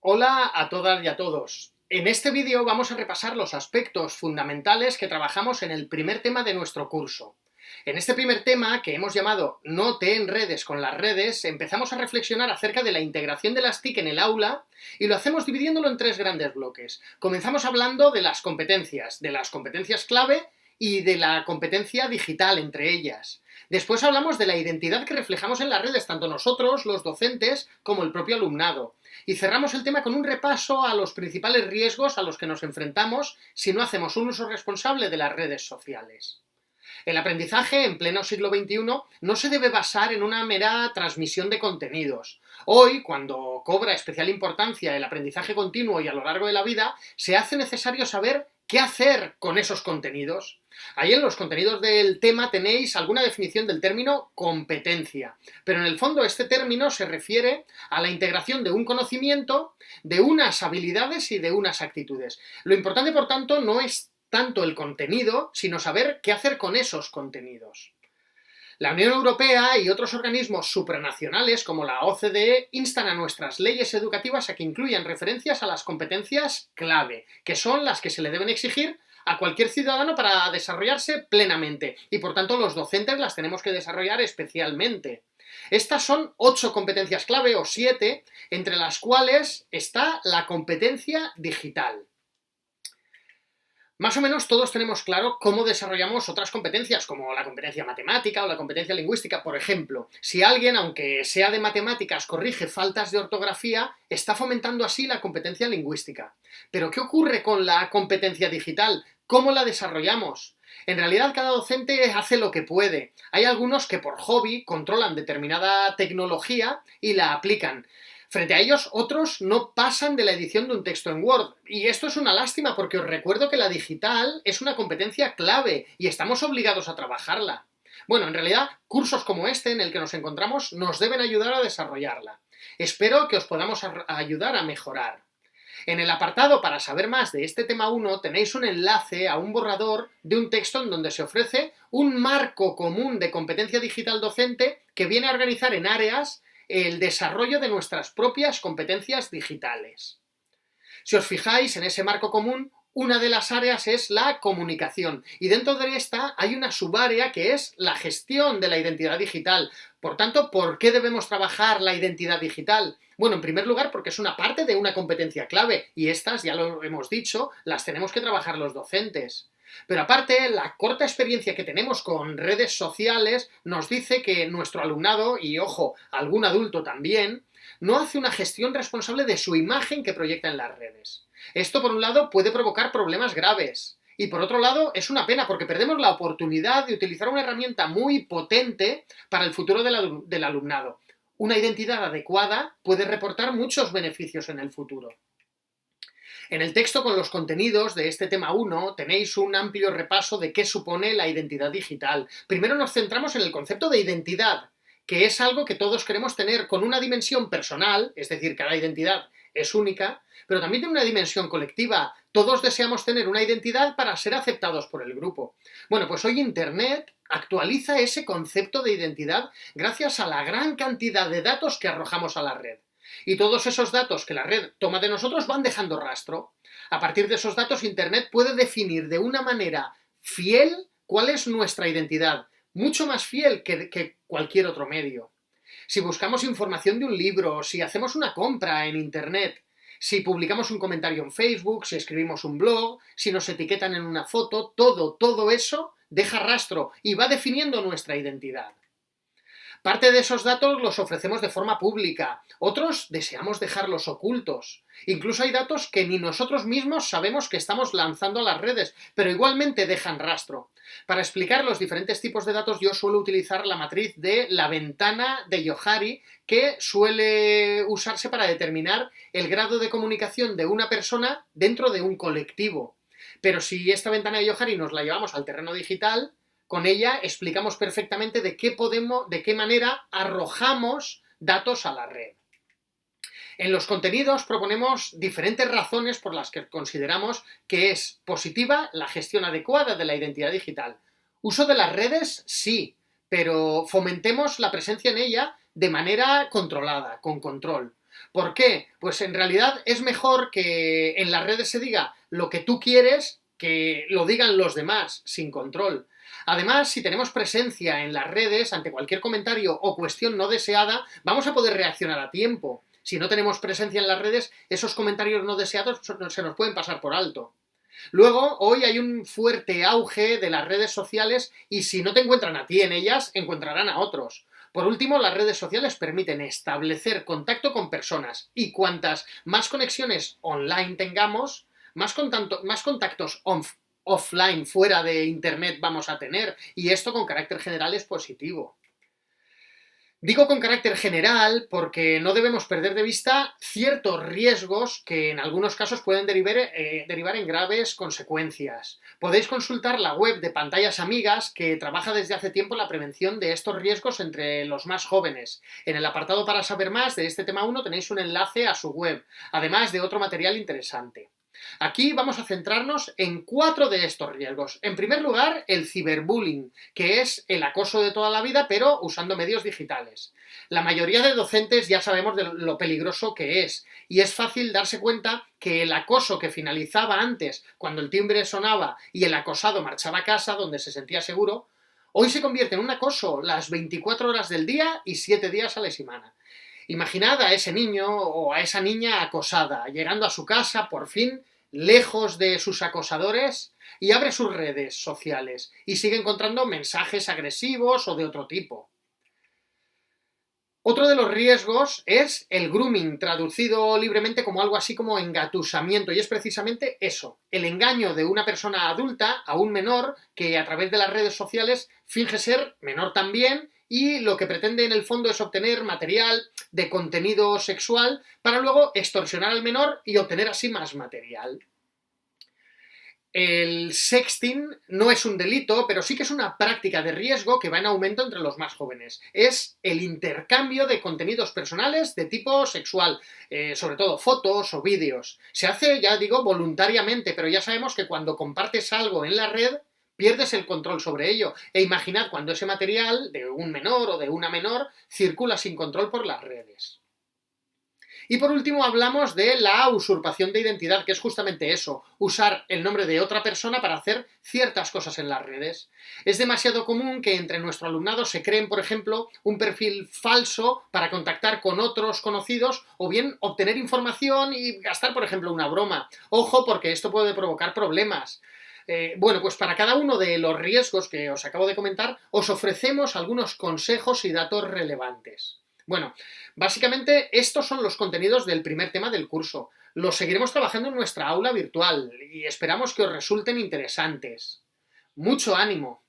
Hola a todas y a todos. En este vídeo vamos a repasar los aspectos fundamentales que trabajamos en el primer tema de nuestro curso. En este primer tema, que hemos llamado No te enredes con las redes, empezamos a reflexionar acerca de la integración de las TIC en el aula y lo hacemos dividiéndolo en tres grandes bloques. Comenzamos hablando de las competencias clave y de la competencia digital entre ellas. Después hablamos de la identidad que reflejamos en las redes, tanto nosotros, los docentes, como el propio alumnado. Y cerramos el tema con un repaso a los principales riesgos a los que nos enfrentamos si no hacemos un uso responsable de las redes sociales. El aprendizaje en pleno siglo XXI no se debe basar en una mera transmisión de contenidos. Hoy, cuando cobra especial importancia el aprendizaje continuo y a lo largo de la vida, se hace necesario saber qué hacer con esos contenidos. Ahí en los contenidos del tema tenéis alguna definición del término competencia, pero en el fondo este término se refiere a la integración de un conocimiento, de unas habilidades y de unas actitudes. Lo importante, por tanto, no es tanto el contenido, sino saber qué hacer con esos contenidos. La Unión Europea y otros organismos supranacionales como la OCDE instan a nuestras leyes educativas a que incluyan referencias a las competencias clave, que son las que se le deben exigir a cualquier ciudadano para desarrollarse plenamente, y por tanto los docentes las tenemos que desarrollar especialmente. Estas son 8 competencias clave o 7, entre las cuales está la competencia digital. Más o menos todos tenemos claro cómo desarrollamos otras competencias, como la competencia matemática o la competencia lingüística, por ejemplo. Si alguien, aunque sea de matemáticas, corrige faltas de ortografía, está fomentando así la competencia lingüística. Pero ¿qué ocurre con la competencia digital? ¿Cómo la desarrollamos? En realidad cada docente hace lo que puede. Hay algunos que por hobby controlan determinada tecnología y la aplican. Frente a ellos, otros no pasan de la edición de un texto en Word. Y esto es una lástima porque os recuerdo que la digital es una competencia clave y estamos obligados a trabajarla. Bueno, en realidad, cursos como este en el que nos encontramos nos deben ayudar a desarrollarla. Espero que os podamos ayudar a mejorar. En el apartado para saber más de este tema 1 tenéis un enlace a un borrador de un texto en donde se ofrece un marco común de competencia digital docente que viene a organizar en áreas el desarrollo de nuestras propias competencias digitales. Si os fijáis en ese marco común, una de las áreas es la comunicación y dentro de esta hay una subárea que es la gestión de la identidad digital. Por tanto, ¿por qué debemos trabajar la identidad digital? Bueno, en primer lugar porque es una parte de una competencia clave y estas, ya lo hemos dicho, las tenemos que trabajar los docentes. Pero aparte, la corta experiencia que tenemos con redes sociales nos dice que nuestro alumnado, y ojo, algún adulto también, no hace una gestión responsable de su imagen que proyecta en las redes. Esto, por un lado, puede provocar problemas graves. Y por otro lado, es una pena porque perdemos la oportunidad de utilizar una herramienta muy potente para el futuro del alumnado. Una identidad adecuada puede reportar muchos beneficios en el futuro. En el texto con los contenidos de este tema 1 tenéis un amplio repaso de qué supone la identidad digital. Primero nos centramos en el concepto de identidad, que es algo que todos queremos tener con una dimensión personal, es decir, cada identidad es única, pero también tiene una dimensión colectiva. Todos deseamos tener una identidad para ser aceptados por el grupo. Bueno, pues hoy Internet actualiza ese concepto de identidad gracias a la gran cantidad de datos que arrojamos a la red. Y todos esos datos que la red toma de nosotros van dejando rastro. A partir de esos datos, Internet puede definir de una manera fiel cuál es nuestra identidad, mucho más fiel que cualquier otro medio. Si buscamos información de un libro, si hacemos una compra en Internet, si publicamos un comentario en Facebook, si escribimos un blog, si nos etiquetan en una foto, todo eso deja rastro y va definiendo nuestra identidad. Parte de esos datos los ofrecemos de forma pública, otros deseamos dejarlos ocultos. Incluso hay datos que ni nosotros mismos sabemos que estamos lanzando a las redes, pero igualmente dejan rastro. Para explicar los diferentes tipos de datos yo suelo utilizar la matriz de la ventana de Johari, que suele usarse para determinar el grado de comunicación de una persona dentro de un colectivo. Pero si esta ventana de Johari nos la llevamos al terreno digital, con ella explicamos perfectamente de qué manera arrojamos datos a la red. En los contenidos proponemos diferentes razones por las que consideramos que es positiva la gestión adecuada de la identidad digital. Uso de las redes, sí, pero fomentemos la presencia en ella de manera controlada, con control. ¿Por qué? Pues en realidad es mejor que en las redes se diga lo que tú quieres que lo digan los demás, sin control. Además, si tenemos presencia en las redes, ante cualquier comentario o cuestión no deseada, vamos a poder reaccionar a tiempo. Si no tenemos presencia en las redes, esos comentarios no deseados se nos pueden pasar por alto. Luego, hoy hay un fuerte auge de las redes sociales y si no te encuentran a ti en ellas, encontrarán a otros. Por último, las redes sociales permiten establecer contacto con personas y cuantas más conexiones online tengamos, más contactos offline, fuera de Internet vamos a tener, y esto con carácter general es positivo. Digo con carácter general porque no debemos perder de vista ciertos riesgos que en algunos casos pueden derivar en graves consecuencias. Podéis consultar la web de Pantallas Amigas, que trabaja desde hace tiempo en la prevención de estos riesgos entre los más jóvenes. En el apartado para saber más de este tema 1 tenéis un enlace a su web, además de otro material interesante. Aquí vamos a centrarnos en 4 de estos riesgos. En primer lugar, el ciberbullying, que es el acoso de toda la vida, pero usando medios digitales. La mayoría de docentes ya sabemos de lo peligroso que es, y es fácil darse cuenta que el acoso que finalizaba antes, cuando el timbre sonaba y el acosado marchaba a casa, donde se sentía seguro, hoy se convierte en un acoso las 24 horas del día y 7 días a la semana. Imaginad a ese niño o a esa niña acosada, llegando a su casa, por fin, lejos de sus acosadores, y abre sus redes sociales y sigue encontrando mensajes agresivos o de otro tipo. Otro de los riesgos es el grooming, traducido libremente como algo así como engatusamiento, y es precisamente eso, el engaño de una persona adulta a un menor que a través de las redes sociales finge ser menor también y lo que pretende en el fondo es obtener material de contenido sexual para luego extorsionar al menor y obtener así más material. El sexting no es un delito, pero sí que es una práctica de riesgo que va en aumento entre los más jóvenes. Es el intercambio de contenidos personales de tipo sexual, sobre todo fotos o vídeos. Se hace, ya digo, voluntariamente, pero ya sabemos que cuando compartes algo en la red, pierdes el control sobre ello. E imaginad cuando ese material de un menor o de una menor circula sin control por las redes. Y por último hablamos de la usurpación de identidad, que es justamente eso, usar el nombre de otra persona para hacer ciertas cosas en las redes. Es demasiado común que entre nuestro alumnado se creen, por ejemplo, un perfil falso para contactar con otros conocidos o bien obtener información y gastar, por ejemplo, una broma. Ojo, porque esto puede provocar problemas. Bueno, pues para cada uno de los riesgos que os acabo de comentar, os ofrecemos algunos consejos y datos relevantes. Bueno, básicamente estos son los contenidos del primer tema del curso. Los seguiremos trabajando en nuestra aula virtual y esperamos que os resulten interesantes. ¡Mucho ánimo!